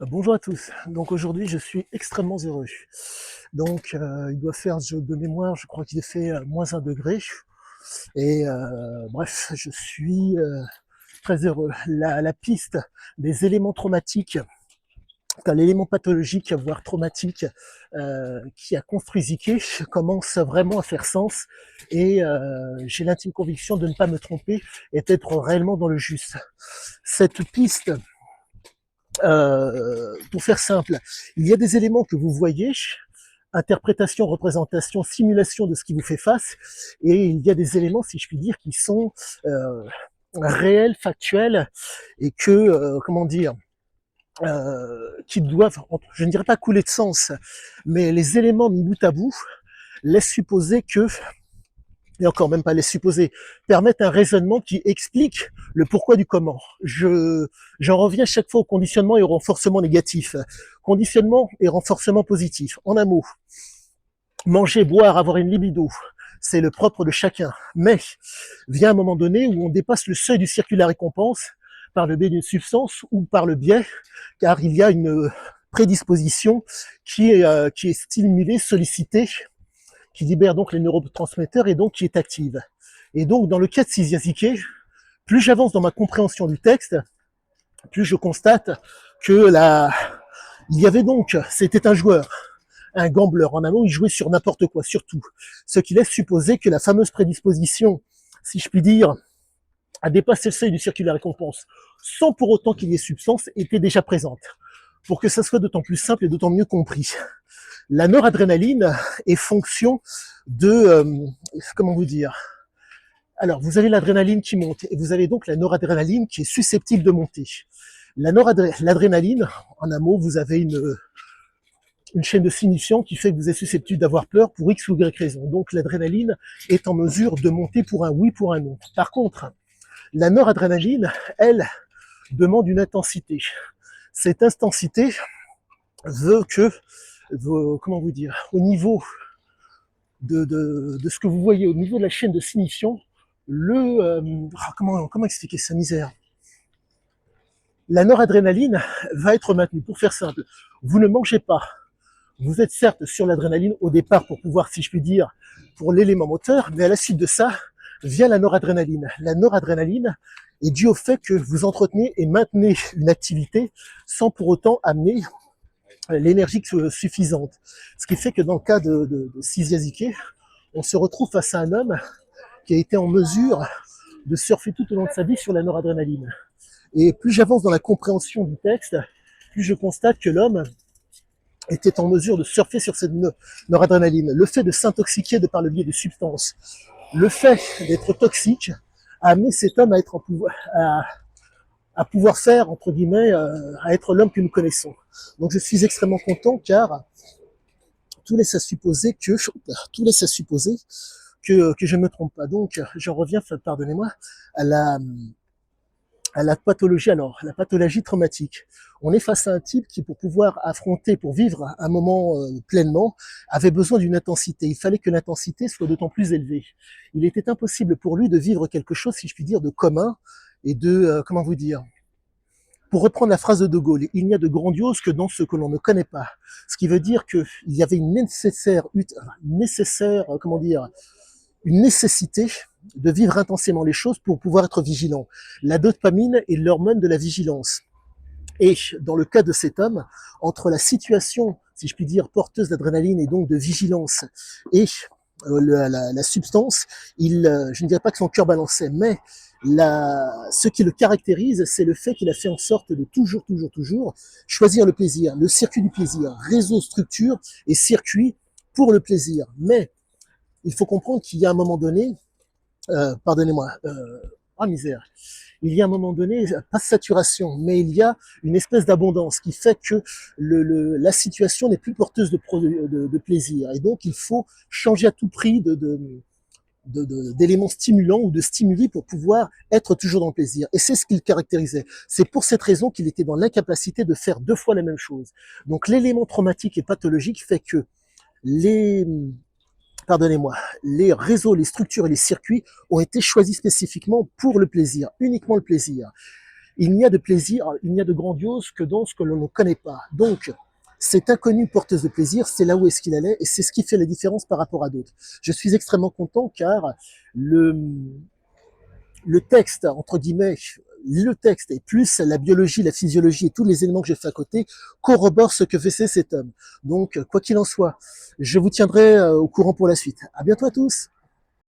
Bonjour à tous. Donc aujourd'hui, je suis extrêmement heureux. Donc il doit faire de mémoire, je crois qu'il fait -1 degré. Et bref, je suis très heureux. La piste des éléments traumatiques, enfin, l'élément pathologique, voire traumatique, qui a construit Ziké commence vraiment à faire sens. Et j'ai l'intime conviction de ne pas me tromper et d'être réellement dans le juste. Cette piste, pour faire simple, il y a des éléments que vous voyez, interprétation, représentation, simulation de ce qui vous fait face, et il y a des éléments, si je puis dire, qui sont euh, réels, factuels, et que, comment dire, qui doivent, je ne dirais pas couler de sens, mais les éléments mis bout à bout laissent supposer que, et encore même pas les supposer, permettent un raisonnement qui explique le pourquoi du comment. J'en reviens chaque fois au conditionnement et au renforcement négatif. Conditionnement et renforcement positif. En un mot, manger, boire, avoir une libido, c'est le propre de chacun. Mais vient un moment donné où on dépasse le seuil du circuit de la récompense par le biais d'une substance ou par le biais, car il y a une prédisposition qui est stimulée, sollicitée, qui libère donc les neurotransmetteurs et donc qui est active. Et donc, dans le cas de Cisiasiké, plus j'avance dans ma compréhension du texte, plus je constate que il y avait donc, c'était un joueur, un gambler. En amont, il jouait sur n'importe quoi, sur tout. Ce qui laisse supposer que la fameuse prédisposition, si je puis dire, à dépasser le seuil du circuit de la récompense, sans pour autant qu'il y ait substance, était déjà présente. Pour que ça soit d'autant plus simple et d'autant mieux compris. La noradrénaline est fonction de, comment vous dire, alors vous avez l'adrénaline qui monte et vous avez donc la noradrénaline qui est susceptible de monter. L'adrénaline, en un mot, vous avez une chaîne de signifiants qui fait que vous êtes susceptible d'avoir peur pour X ou Y raison. Donc l'adrénaline est en mesure de monter pour un oui, pour un non. Par contre, la noradrénaline, elle, demande une intensité. Cette intensité veut que, comment vous dire, au niveau de ce que vous voyez, au niveau de la chaîne de signifiants, comment expliquer sa misère, la noradrénaline va être maintenue. Pour faire simple, vous ne mangez pas. Vous êtes certes sur l'adrénaline au départ pour pouvoir, si je puis dire, pour l'élément moteur, mais à la suite de ça, vient la noradrénaline. La noradrénaline est due au fait que vous entretenez et maintenez une activité sans pour autant amener l'énergie suffisante. Ce qui fait que dans le cas de Cisiasiké, on se retrouve face à un homme qui a été en mesure de surfer tout au long de sa vie sur la noradrénaline. Et plus j'avance dans la compréhension du texte, plus je constate que l'homme était en mesure de surfer sur cette noradrénaline. Le fait de s'intoxiquer de par le biais de substances, le fait d'être toxique a amené cet homme à être en pouvoir, à pouvoir faire, entre guillemets, à être l'homme que nous connaissons. Donc je suis extrêmement content car tout laisse à supposer que je ne me trompe pas. Donc j'en reviens, pardonnez-moi, à la pathologie, alors, la pathologie traumatique. On est face à un type qui, pour pouvoir affronter, pour vivre un moment pleinement, avait besoin d'une intensité. Il fallait que l'intensité soit d'autant plus élevée. Il était impossible pour lui de vivre quelque chose, si je puis dire, de commun et de, comment vous dire, pour reprendre la phrase de Gaulle, il n'y a de grandiose que dans ce que l'on ne connaît pas. Ce qui veut dire qu'il y avait comment dire, une nécessité de vivre intensément les choses pour pouvoir être vigilant. La dopamine est l'hormone de la vigilance. Et dans le cas de cet homme, entre la situation, si je puis dire, porteuse d'adrénaline et donc de vigilance et la substance, je ne dirais pas que son cœur balançait, mais ce qui le caractérise, c'est le fait qu'il a fait en sorte de toujours choisir le plaisir, le circuit du plaisir, réseau, structure et circuit pour le plaisir. Mais il faut comprendre qu'il y a un moment donné, pardonnez-moi, misère, il y a un moment donné, pas de saturation, mais il y a une espèce d'abondance qui fait que la situation n'est plus porteuse de plaisir. Et donc, il faut changer à tout prix d'éléments stimulants ou de stimuli pour pouvoir être toujours dans le plaisir. Et c'est ce qu'il caractérisait. C'est pour cette raison qu'il était dans l'incapacité de faire 2 fois la même chose. Donc, l'élément traumatique et pathologique fait que les, pardonnez-moi, les réseaux, les structures et les circuits ont été choisis spécifiquement pour le plaisir, uniquement le plaisir. Il n'y a de plaisir, il n'y a de grandiose que dans ce que l'on ne connaît pas. Donc, cette inconnue porteuse de plaisir, c'est là où est-ce qu'il allait, et c'est ce qui fait la différence par rapport à d'autres. Je suis extrêmement content car le, le texte, entre guillemets, le texte et plus la biologie, la physiologie et tous les éléments que j'ai fait à côté corroborent ce que faisait cet homme. Donc, quoi qu'il en soit, je vous tiendrai au courant pour la suite. À bientôt à tous.